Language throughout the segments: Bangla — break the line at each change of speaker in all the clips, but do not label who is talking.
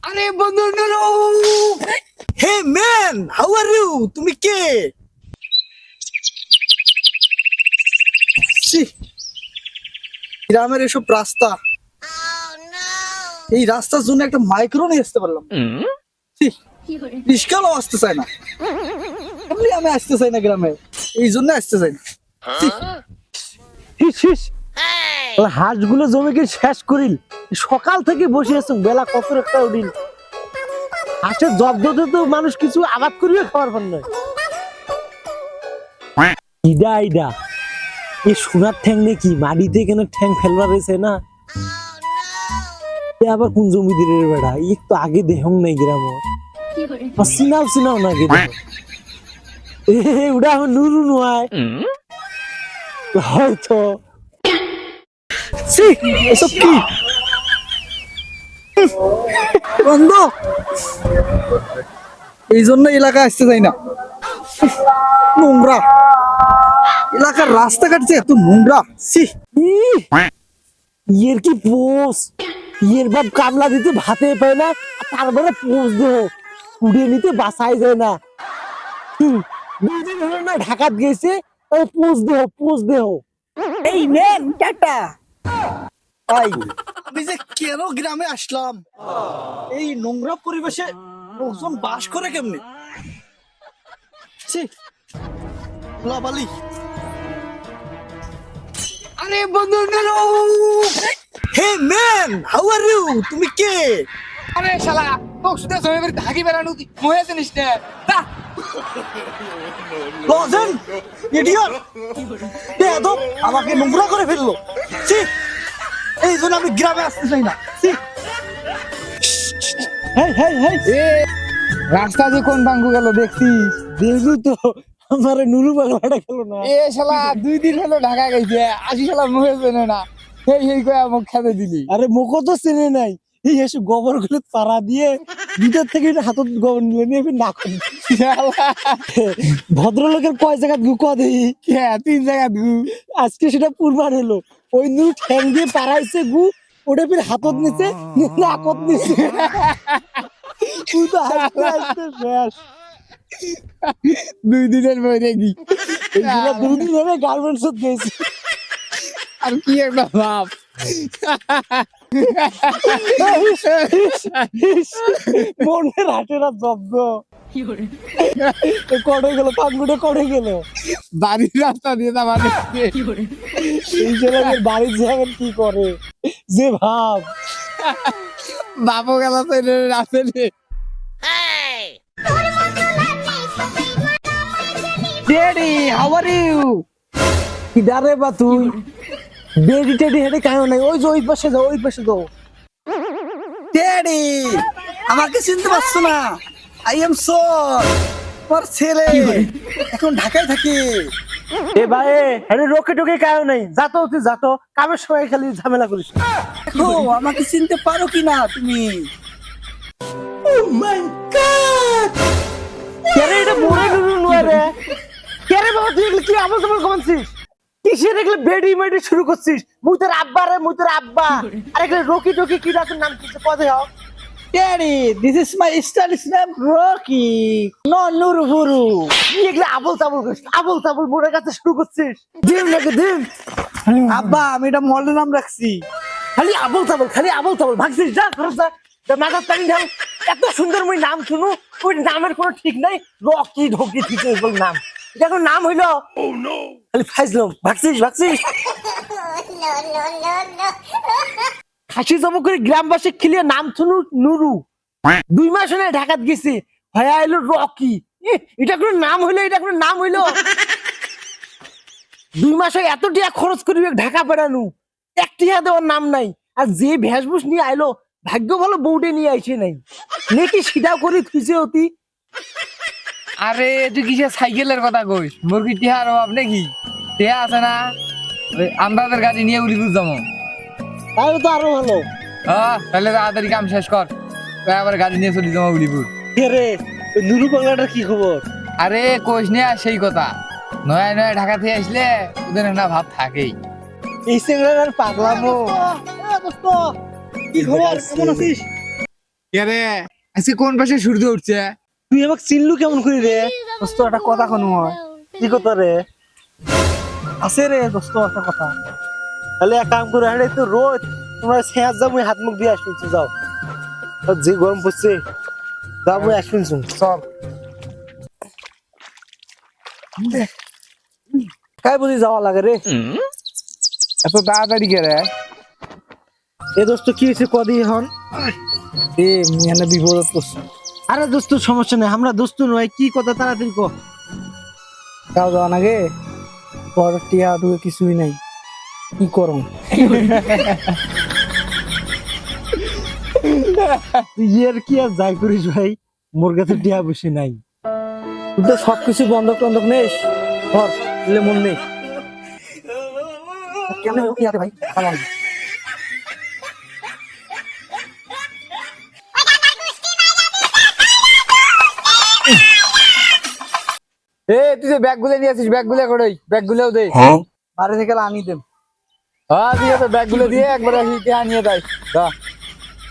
আরে বন্ধু Nuru, hey man, how are you? তুমি কে? ছি, গ্রামের এসব রাস্তা, এই রাস্তার জন্য একটা মাইক্রো নিয়ে আসতে পারলাম। ছি, রিস্কাও আসতে চায় না, এমনি আমি আসতে চাই না গ্রামে, এই জন্য আসতে চাই না।
হাঁসগুলো জমিকে শেষ করিল, সকাল থেকে বসে আছো, বেলা কত একটা উঠিল। হাঁসের জব্দতে তো মানুষ কিছু আবাদ করিয়ে খাওয়ার পার নয়। ইডা ইডা এই সোনার ঠ্যাং নাকি মাটিতে কেন ঠ্যাং ফেলবার রয়েছে না? আবার কোন জমি দিলে বেড়া, একটু আগে দেহং নাই গ্রাম, চিনাও চিনাও না গে ওটা আমার নুরু নয় হয়তো।
এসব কি বন্ধ? এই জন্য এলাকা আসতে চাই না, নোংরা এলাকার রাস্তাঘাট যে এত নোংরা। ছি,
ইয়ের কি পোষ, ইয়ের বাপ কামলা দিতে ভাতে পায় না, তারপরে পোষ দেহ কুড়িয়ে নিতে বাসায় যায় না। দুদিন হলো না ঢাকাত গেছে, পোষ দেহ।
এই নেন টাটা। ভাই, আমি যে কেন গ্রামে আসলাম? এই নোংরা পরিবেশে লোকজন বাস করে কেমনে? ছি, লাবালি। আরে বন্ধু Nuru, hey man, how are you? তুমি কে?
আরে শালা তোক সুদে জমি বাড়ি ধাগি বেড়ানো মহে জানিস না দা
লজেন ইডিয়ট, বেয়াদব, আমাকে নোংরা করে ফেললো। ছি, এই জন্য আমি গ্রামে আসতে চাই না। ছি,
হেই হেই হেই,
রাস্তা যে কোন বাঙ্গু গেল দেখছিস?
দেখলু তো আমার নুরু বাংলাটা গেল না।
এ শালা 2 দিন হলো ঢাকা গেছে, আসি শালা মহে জানে না, এই কয়া মুখ খেতে দিলি।
আরে মুখো তো চেনে নাই, এই এসে গোবর গুলো তারা দিয়ে ভিতর থেকে হাতত গোবর নিয়ে নিয়ে ফির না করে। ভদ্রলোকের কয় জায়গা গু দেই,
3 জায়গা ধু
আজকে সেটা পুরবার হলো। ওই নুরু ঠ্যাং দিয়ে পাড়াইছে গু, ওটা ফির হাতত নিচে নাকত নিচে। তুই তো হাসতে হাসতে শেষ।
2 দিনের মধ্যে কি
এই জন্য 2 দিন ধরে গার্মেন্টস গেছি।
আর কি একটা ভাব।
মনের হাটেরা জব্দ করে গেল, পাঙ্গুটে করে গেল।
বাড়ির রাস্তা দিয়ে তা মানে
এই ছেলেদের বাড়ির যাবেন কি করে যে ভাব।
বাবু গেল তো রাস্তা দিয়ে।
Daddy, how are you?
কি ডারে বা তুই বেডি টেডি হেডে কায়ও নাই, ওই যে ওই পাশে যাও, ওই পাশে যাও।
ড্যাডি, আমাকে চিনতে পারছো না? আই এম সর, তোমার ছেলে এখন ঢাকায় থাকে।
এ ভাই হেডে রোকে টোকে কায়ও নাই, যাতো তুই যাতো, কামের সময় খালি ঝামেলা করিস।
দেখো আমাকে চিনতে পারো কিনা তুমি?
কেরে এটা মোরে নুনু নয় রে, কেরে বাবা তুই এগুলো কি আমল তামল কমানছিস? কিসের এগুলো বেডি মেডি শুরু করছিস? মুই তোর আব্বা রে, মুই তোর আব্বা। আর এগুলো রকি টকি কি ডাকের নাম কি পদে হও?
Daddy, this is my stylish name Rocky, not নুরুবুরু।
তুই এগুলো আবল তাবল করিস, আবল তাবল মোরের কাছে শুরু করছিস। দিন নাকি দিন
আব্বা, আমি এটা মডেল নাম রাখছি।
খালি আবল তাবল, খালি আবল তাবল ভাগছিস। যা ঘরে যা, মাথার পানি ঢাল। এত সুন্দর মুই নাম শুনু, ওই নামের কোনো ঠিক নাই। রকি ঢকি ঠিক বল নাম, এটা কোনো নাম হইলো? খালি ফাইজলাম, ভাগছিস ভাগছিস। খাসি জমা করে গ্রামবাসী খিলিয়ে নাম শুনু নুরু। 2 মাস হলে ঢাকাত গেছি, হয়ে আইলো রকি। এটা কোনো নাম হইলো? এটা কোনো নাম হইলো? 2 মাস হয়ে এত টিয়া খরচ করি ঢাকা পাঠানো, একটিয়া দেওয়ার নাম নাই। আর যে ভেষভূষ নিয়ে আইলো, ভাগ্য ভালো বউটে নিয়ে আইছে নাই, নাকি সিধাও করে থুইছে অতি।
আরে তুই কিসের সাইকেলের কথা কইস? মোর কি টিহার অভাব নাকি? টিহা আছে না, ওই আমরাদের গাড়ি নিয়ে উড়িপুর যাবো।
তাহলে তো আরো ভালো।
তাহলে তাড়াতাড়ি কাম শেষ কর, তুই আবার গাড়ি নিয়ে চলি যাবো উড়িপুর।
কে রে ওই নুরু বাংলাটার কি খবর?
আরে কইস নে আর সেই কথা, নয়া নয়া ঢাকা থেকে আসলে ওদের একটা ভাব থাকেই।
এই সিংড়ার পাগলামো।
কি খবর, কেমন আছিস?
রে আজকে কোন পাশে সূর্য উঠছে?
তুই আমাকে চিনলু কেমন করে রে?
দোস্ত একটা কথা কোনো হয়
কি কথা রে?
আছে রে দোস্ত একটা কথা।
তাহলে এক কাম করে হাঁড়ে তো রোজ তোমরা শেয়ার যাবো হাত মুখ দিয়ে আসবেন যাও। আর যে গরম পড়ছে যাবো আসবেন
চল
কাই বুঝি যাওয়া লাগে রে?
এত তাড়াতাড়ি কে রে?
এ দোস্ত কি হয়েছে কদি হন?
এ মানে বিপদ করছে।
আরে দোস্ত সমস্যা নেই, আমরা দোস্ত নয়, কি কথা তাড়াতাড়ি কো।
গাও যাওয়া নাগে পর টিয়া টুয়ে কিছুই নাই, কি করম?
ইয়ের কি আর যাই করিস ভাই, মোর কাছে টিয়া বসে নাই।
তুই তো সবকিছু বন্ধক টন্ধক নেস, ধর দিলে মন নেই। কেমন টিয়াতে ভাই ভালো না।
এ তুই যে ব্যাগ গুলো নিয়ে আসিস, ব্যাগ গুলো কই? ব্যাগ গুলোও দে।
বাড়ি থেকে আনি দেব।
হ্যাঁ ঠিক আছে, ব্যাগ গুলো দিয়ে একবার নিয়ে যাই। দা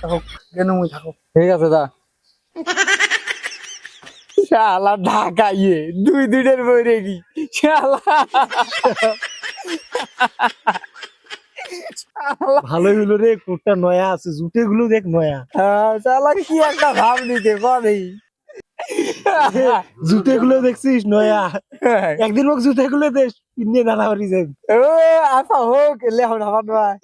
থাকুক কেন মুই থাকুক।
ঠিক আছে দা। শালা ঢাকা ইয়ে 2 দিনের বই রেগি শালা।
ভালোই হলো রে, কোটটা নয়া আছে, জুতে গুলো দেখ নয়া।
শালা কি একটা ভাব নিতে পারি।
জুতে গুলো দেখছিস নয়া? একদিন মোক জুতে গুলো দেশ কিনে নানা বাড়ি যাবি।
ও আচ্ছা হোক, এলে হন আমার ভাই।